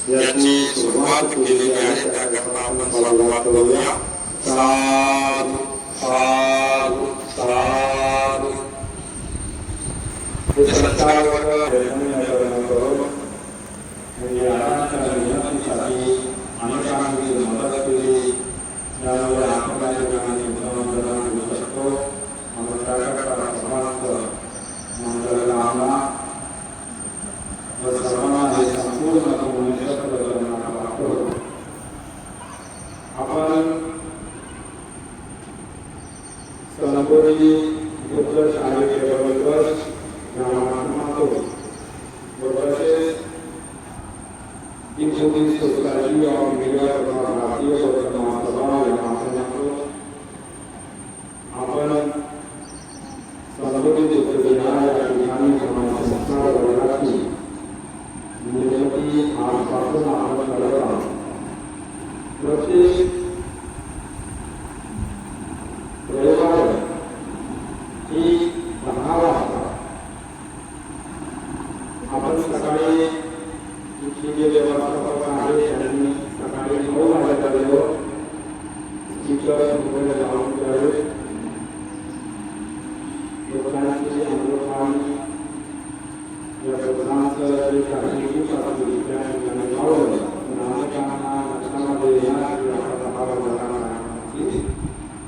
याची सुरुवात केलेली आहे. त्याकरता आपण salawat करूया. साधु साधु साधु. हे संचालक अनेकांची मदत केली. त्यामुळे आपण या ठिकाणी बोलू शकतो. त्याकरता समस्त मंडळांना व सर्वांना हे संपूर्ण आपण सनातनी बुद्ध शाळेबरोबर मानतो. बरोबर इंग्लिश सोसायटी ऑफ मीडिया भारतीय महासभा या माध्यमातून आपण सनातनी बुद्ध या ठिकाणी संस्कार वर्गाची निर्मिती आजपासून आपण करत आहोत. प्रत्येक रविवार ही 10 वाजता आपण सकाळी इथली जे व्यवस्थापक आहे त्यांनी सकाळी 9 वाजेपर्यंत स्पीकर मुंबईला जाऊन करावे. लोकांची अनुरोधाने या प्रोग्रामचं जे कार्यक्रम असतील त्या ठिकाणी जाऊन नागरिकांना लक्षामध्ये येणार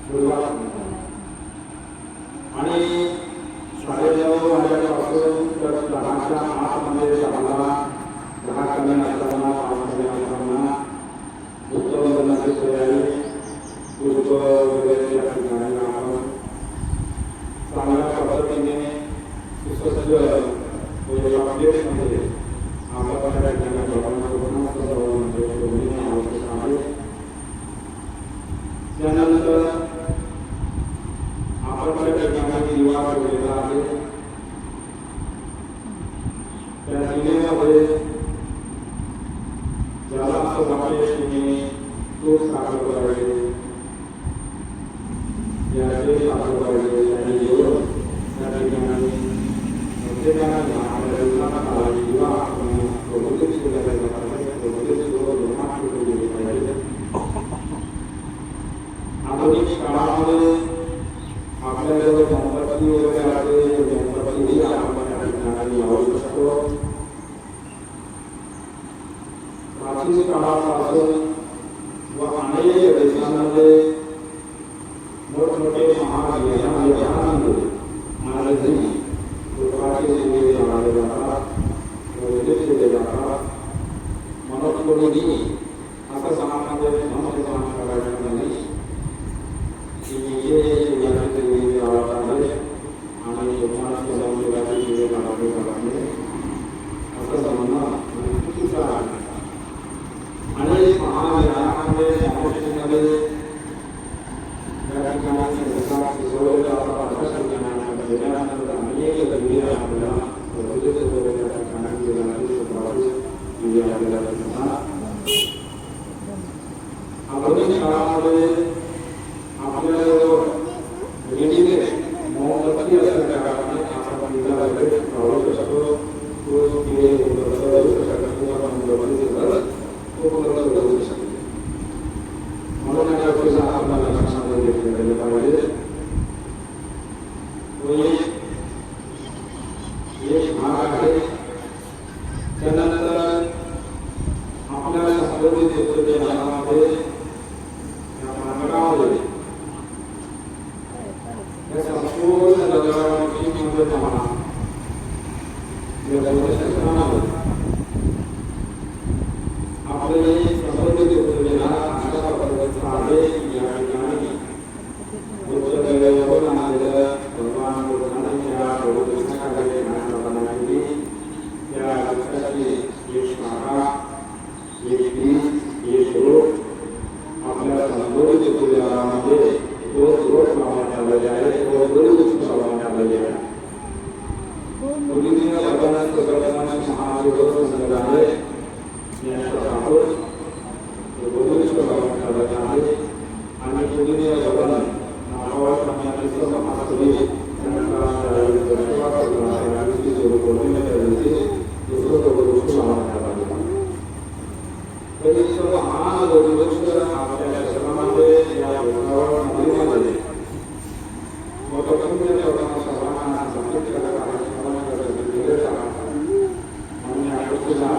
सुरुवात आणि 9:30 वाजल्यापासून तर 10च्या आतमध्ये आम्हाला 10 कमी असताना 5 कमी असताना बुद्धवंदनाची तयारी पुष्प वगैरे या ठिकाणी आपण चांगल्या पद्धतीने सुसज्ज अपडेटमध्ये आपण त्या ठिकाणी त्यानंतर आपण त्या ठिकाणी दिवा ठेवलेला आहे. त्या दिव्यामध्ये ज्याला असं वाटेल की तो साखर पाहिजे याचे साखर पाहिजे आणि येऊन त्या ठिकाणी प्रत्येकाला दिवा आधुनिक काळामध्ये आपल्याजवळ गणपती वगैरे आहे. गणपतीही आपण या ठिकाणी लावू शकतो. प्राचीन काळापासून व अनेक देशांमध्ये मोठमोठे महाविद्यालयांमध्ये महाराजांनी दुर्गाचे दिवे लावले जातात, वैदिक केले जातात. म्हणून कोणीही असं समाजामध्ये मनोरंजन करायचं नाही की हे दिव्याचे दिवे लावत आहे आणि लोकांना दिव्याचे दिवे लावले जात नाही असं म्हणणं चुकीचं आहे. अनेक महाविद्यालयांमध्ये संस्कृतीमध्ये या ठिकाणी संस्कार शिकवले जातात. अशा ठिकाणी गेल्यानंतर अनेक दिवे आपल्याला आधुनिक काळामध्ये आपल्याजवळ रेडीमेड मोमबत्ती असल्याच्या कारणाने आपण दिव्याला लावू शकतो. तो दिवे त्यानंतर आपल्या संबंधित येथील भागामध्ये मानगावमध्ये या संपूर्ण जगावरची किंमत म्हणा या क्षेत्रामध्ये आपले संबंधित येथील अशा पद्धतीचा आहे या ठिकाणी उच्च आलेल्या भगवान बुद्धांच्या प्रबोधनाकडे मानवतांनी या लक्षाची एक शाखा एक बीज एक रोप आपल्या संबंधित येथील गावामध्ये रोप लावण्यात आलेले आहे वृक्ष लावण्यात आलेले आहे. मुलींनी भगवानाचं सर्वनाश महादेव संघाने यांच्यासमोर वृक्ष लावण्यात आलेले आहे आणि मुलींनी भगवान नावावर करण्याची सर्व महासुरी त्यांना सुरू करण्यात आलेली दुसरं वृक्ष लावण्यात आलेलं आहे. तरी सर्व महान वृक्ष आपल्या शहरामध्ये या वृक्षावर नदीमध्ये मोठ्या सर्वांना समर्पित करण्यात आणि आयुष्याला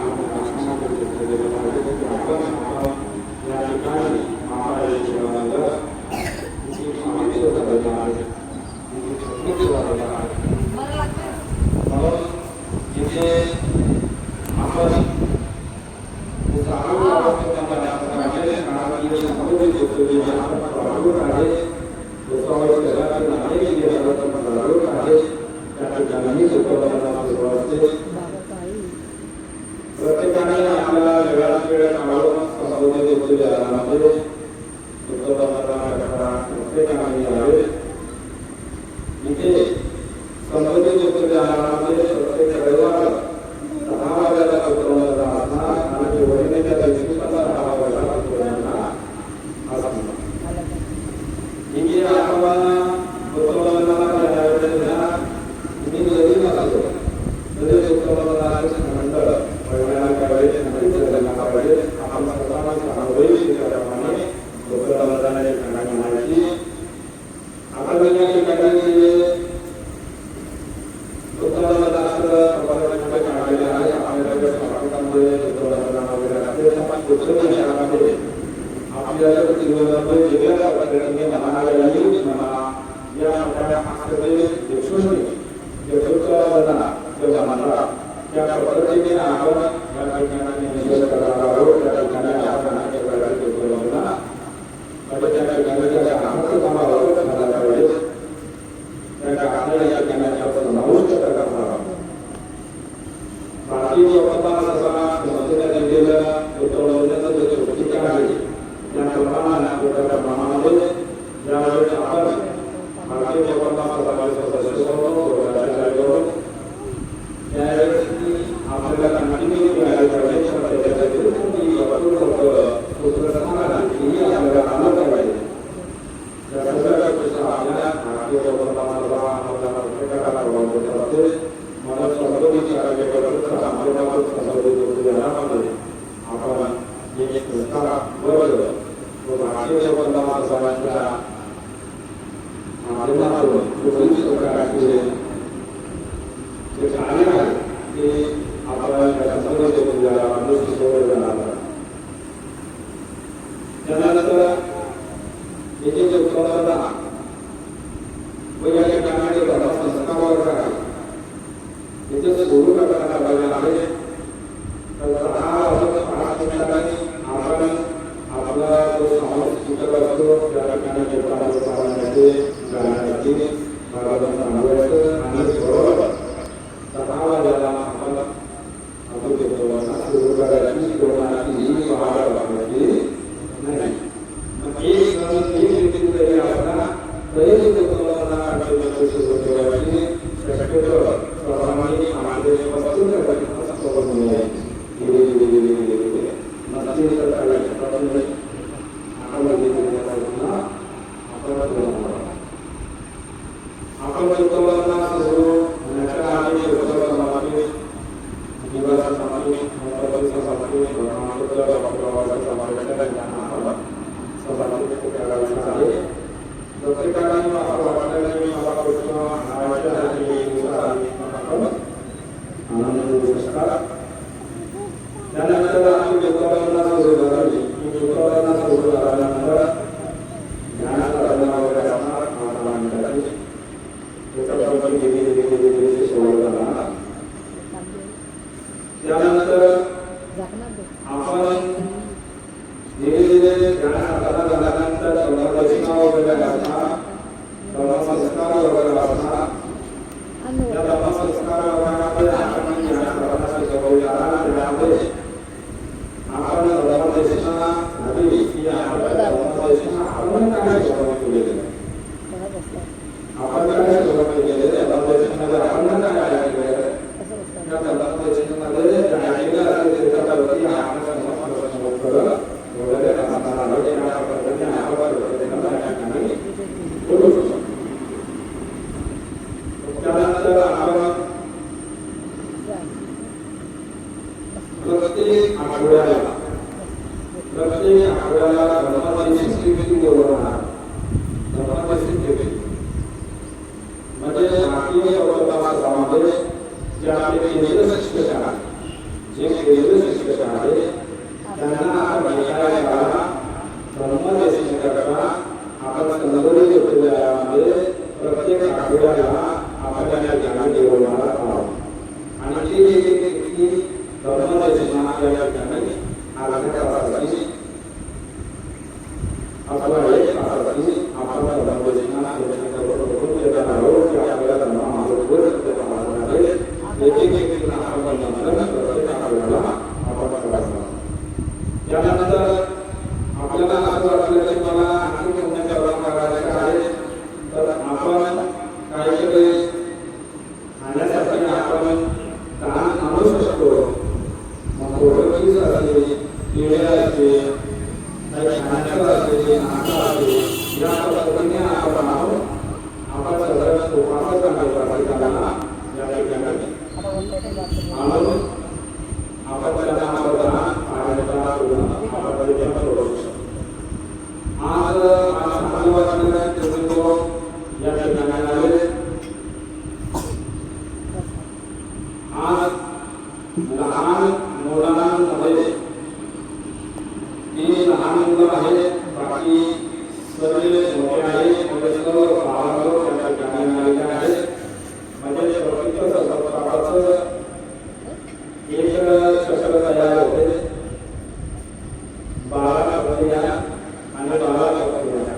या ठिकाणी जिथे आपण प्रत्येकाने आपल्याला वेगळ्या वेगळ्या काळावर संबंधित प्रत्येकाने यावे इथे संबंधित प्रत्येक रविवार 10 वाजता उतरवण्यात असणार आणि वडिलांच्या दिवशी 10 वाजता उतरवण्यात असणार. इथे आपण त्यानंतर आपली विद्वानांना सुरू करावी. विद्वानांना सुरू झाल्यानंतर ज्ञानासाधना वगैरे असणार महाराजांनी शेवट झाला. त्यानंतर आपण धीरे धीरे ज्ञानासाधना झाल्यानंतर धर्मदर्शना वगैरे असणार, धर्मसंस्कार वगैरे असणार. या धर्मसंस्कार वगैरे आपण ज्ञानासाधना शिकवलेला त्यामध्ये आपण धर्मदर्शना झाली की धर्मदर्शना आपण काय शिकवून केलेलं आपण काय शिकवून केलेलं धर्मदर्शनामध्ये आपण काय केलेलं त्या धर्मदर्शनामध्ये ऐकलं असेल त्याच्यावरती आपण समजलं वगैरे असताना त्या पद्धतीने आपण बोलू शकतो. त्यानंतर आपण प्रत्येक आठवड्याला धर्माची स्थिती बोलवणार. धर्माची स्थिती म्हणजे भारतीय समाजामध्ये जे आपले केंद्र शिक्षक आहे त्यांना आपण ऐकायला धर्मदेश करता आपण संदर्भ विद्यालयामध्ये प्रत्येक आठवड्याला आपण या ठिकाणी बोलवणार आहोत. आणि ती एक धर्मदेशना या ठिकाणी आराधनासाठी आपण धर्मदेशना करून देणार आहोत की आपल्या धर्माबरोबर एक त्यानंतर आपल्याला असं वाटलं की मला आणखी पुण्याच्या करायचं आहे तर आपण काहीतरी खाण्यासाठी आपण दान आणू शकतो. मग गोरखीच असेल, केळे असेल, काही खाण्याचं असेल, नाश्ता असेल, या पद्धतीने आपण आपण सगळ्या उपासक त्यांना या ठिकाणी आणून आपण त्यांना आज या ठिकाणी आले. आज लहान मुलांमध्ये 3 लहान मुलं आहेत, बाकी सर्व मोठे आहेत. म्हणजे सर्व भावांवर त्या ठिकाणी आलेले आहेत. म्हणजे प्रत्येक एक चक्र तयार होते. 12 पत्रिका आणि 12 पत्रिका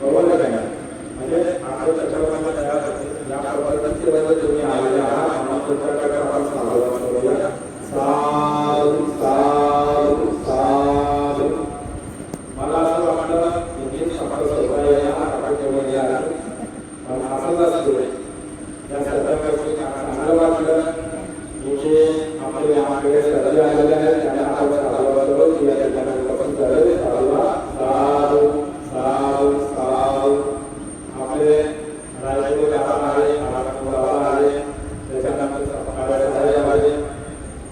बरोबर आहे. म्हणजे आपल्या चक्रामध्ये तयार होते. या पद्धतीने तुम्ही आलेले आहात. आपण करूया साधू साधू साधू. मला असं वाटलं की सफल होता पण असंच असतो. या सर्व गोष्टी चांगलं वाटलं. इथे आपले आमच्याकडे सध्या आलेले आहेत त्यांना आपण साधू या ठिकाणी आपण करत साधू साधू साधू. आपले राजकीय दादा आहे, दादा आहे, त्याच्यानंतर साहेब आहे,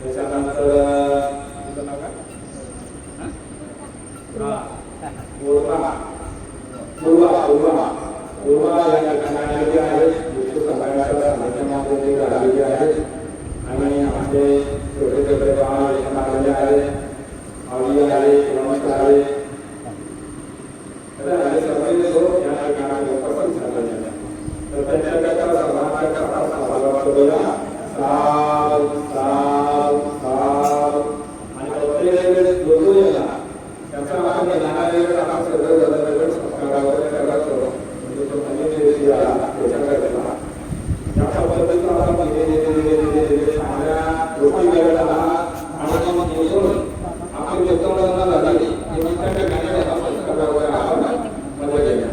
त्याच्यानंतर पूर्वा या ठिकाणी आलेली आहे. सगळ्यांच्या माध्यमातून आलेली आहे. आणि आमचे छोटे छोटे गाव आलेले आहे, आवली आहे, आहे. सगळे लोक या ठिकाणी उपस्थित झालेले आहेत. तर त्यांच्या साल साल साल आणि प्रत्येक बोलूया त्याचा आपण येणारे आपण सगळं संस्कार वगैरे करतो. म्हणजे तो नवीन त्याच्याकडे या पद्धतीनं आपण चांगल्या गोष्टी करायला आणि मग येऊन आपण विद्वानांना झाली त्या ठिकाणी संस्कार वगैरे आपण मजा केल्या.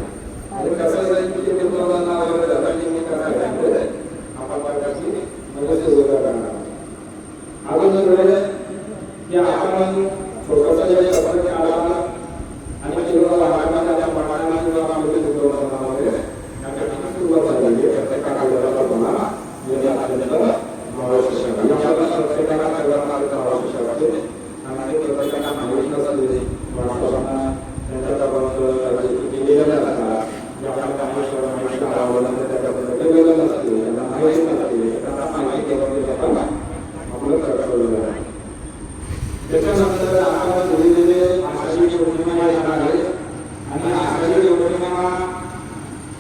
आणि कसं जाईल की विद्वानांना वगैरे झाली मी करायला आपण प्रकारची मजा सुरू करणार. अजून वेळे की आपण छोटासा एक सफर आला आणि किंवा वाहनाच्या पाण्याला किंवा आपल्या विद्वानांना वगैरे या ठिकाणी सुरुवात झाली आहे. प्रत्येकाला बोलायला आवश्यक आणि प्रत्येकांना माहिती नसते आपलं कर्तव्य आहे. त्याच्यानंतर आपण बोललेले आषाढी पौर्णिमा येणार आहे आणि आषाढी पौर्णिमा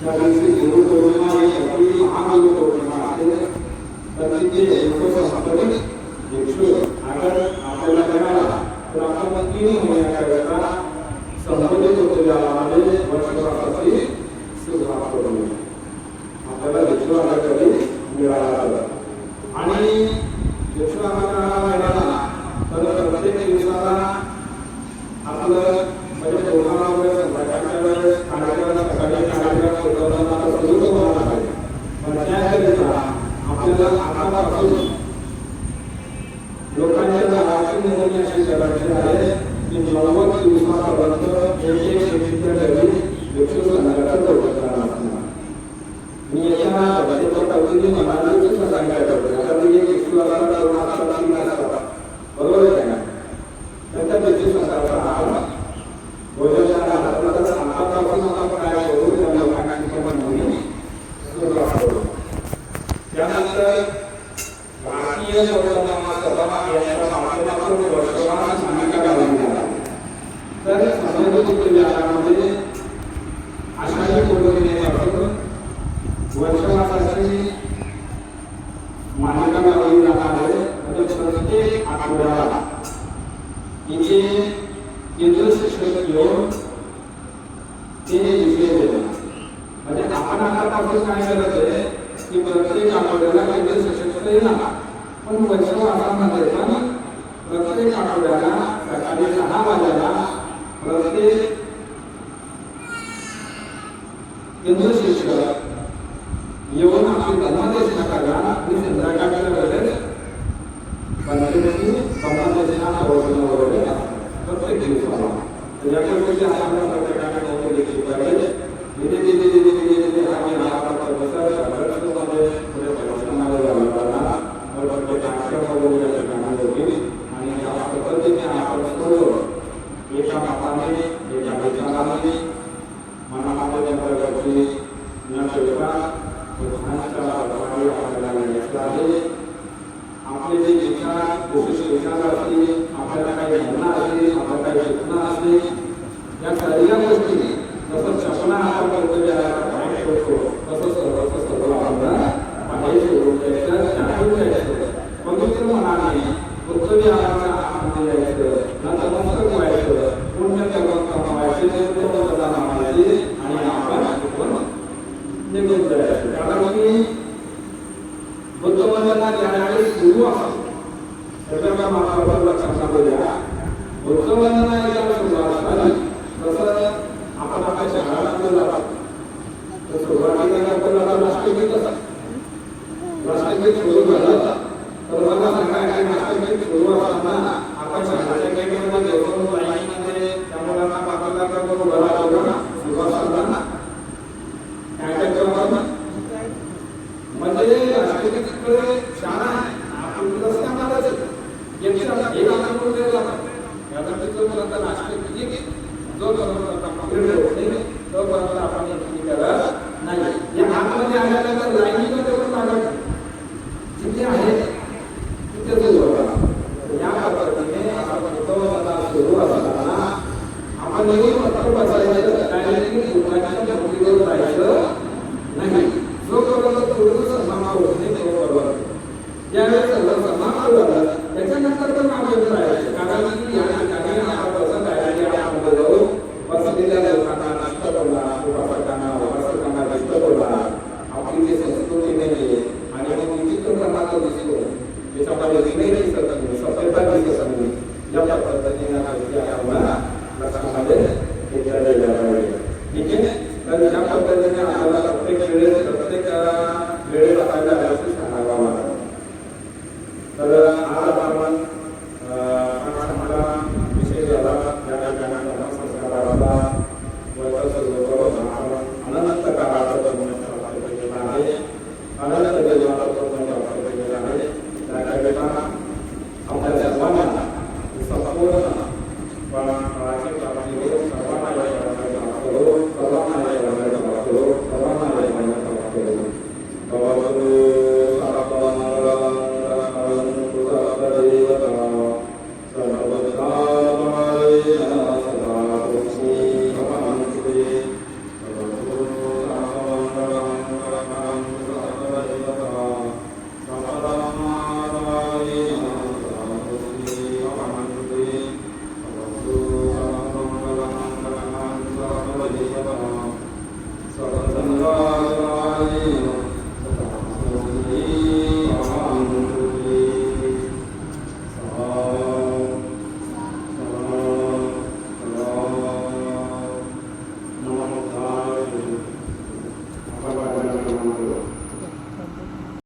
त्या दिवशी गुरु पौर्णिमा ही आपली महागुरु पौर्णिमा असते. तर तिथे अगर आपल्याला मिळाला तर आपण 3 महिन्याकरता संबंधित उपयोगामध्ये वर्षभराची सुरुवात करू. आपल्याला विश्वास कधी मिळाला आणि विश्वास मिळाला तर प्रत्येक दिवसाला आपलं म्हणजे कोणाला संध्याकाळच्या वेळेस कार्यक्रम सकाळी कार्यक्रम सुरू होणार आहे. पण त्याकरिता आपल्याला आतापासून लोकांच्या घराची नोंदणी अशी करायची आहे की 90 दिवसापर्यंत एक व्यक्तीच्या घरी विष्णू संघाचं दौरा असणार. मी याच्या बजेटच्या पद्धतीने म्हणाले सांगायचं आता मी एक विश्वाला बरोबर आहे का त्याच्या विष्णू संघाचा हा भोजनाला आतापासून आपण काय करू त्या लोकांची नोंदणी सुरुवात करू. त्यानंतर भारतीय संविधानाचा सभा याच्या माध्यमातून वर्षभरात भूमिका लावली आहे. तर संबंधित यामध्ये आषाढी पौर्णिमेपासून वर्षभराची मालिका लावली जाणार आहे. म्हणजे प्रत्येक आठवड्याला इथे केंद्र शिक्षक घेऊन ते विषय देतात. म्हणजे आपण आतापासून काय करायचं आहे की प्रत्येक आठवड्याला केंद्र शिक्षक येणार पण वर्षभरामध्ये पण प्रत्येक आठवड्याला सकाळी 6 वाजता प्रत्येक केंद्र शिक्षक येऊन आपली धर्मदेशना करा आणि संध्याकाळच्या वेळेस धर्मदेशना वगैरे प्रत्येक दिवसाला त्याच्याकडे आपल्या प्रत्येकाने नोंद घेतली पाहिजे. आणि या पद्धतीने आपण सर्व एका मापाने एका विचाराने मनामध्ये प्रकारची न ठेवता आपले जे विचार विशिष्ट विचार असतील आपल्याला काही म्हणणं असेल आपल्याला काही शिकणं असेल या सर्व गोष्टी जसं चपला आपण कर्तव्य बाहेर ठेवतो तसं सर्व आपल्याला बाहेर ठेवून द्यायचं टाकून द्यायचं. पवित्र मनाने कर्तव्य आरामाने द्यायचं नतमस्तक व्हायचं पुण्य कर्म कमवायचे कमावायचे आणि आपण निघून जायचं. कारण की बुद्धवंदना ज्यावेळी सुरू असतो त्याच्या मार्गावर लक्षात आणू द्या. बुद्धवंदना एकदा सुरुवात झाली तसं आपण आपल्या शहरात जातो तर सुरुवातीला आपल्याला राष्ट्रगीत सुरू झालं तर मला सांगायचं राष्ट्रगीत सुरू असताना आपण शहराच्या गेटमध्ये घेऊन लाईनमध्ये त्या मुलांना पाठवला करून बरा होता सुरुवात असताना काय काय करतो म्हणजे राष्ट्रगीतकडे शाळा आपण रस्त्या मारायचं एक आपण याचा तिथं मुलांचा राष्ट्रगीत जो तो पर्यंत आपण करत नाही. या आतमध्ये आल्यानंतर लाईनीमध्ये पण मागायचं जिथे आहे तिथे या पद्धतीने आपण सुरू असताना आपण येऊन पत्र बसायला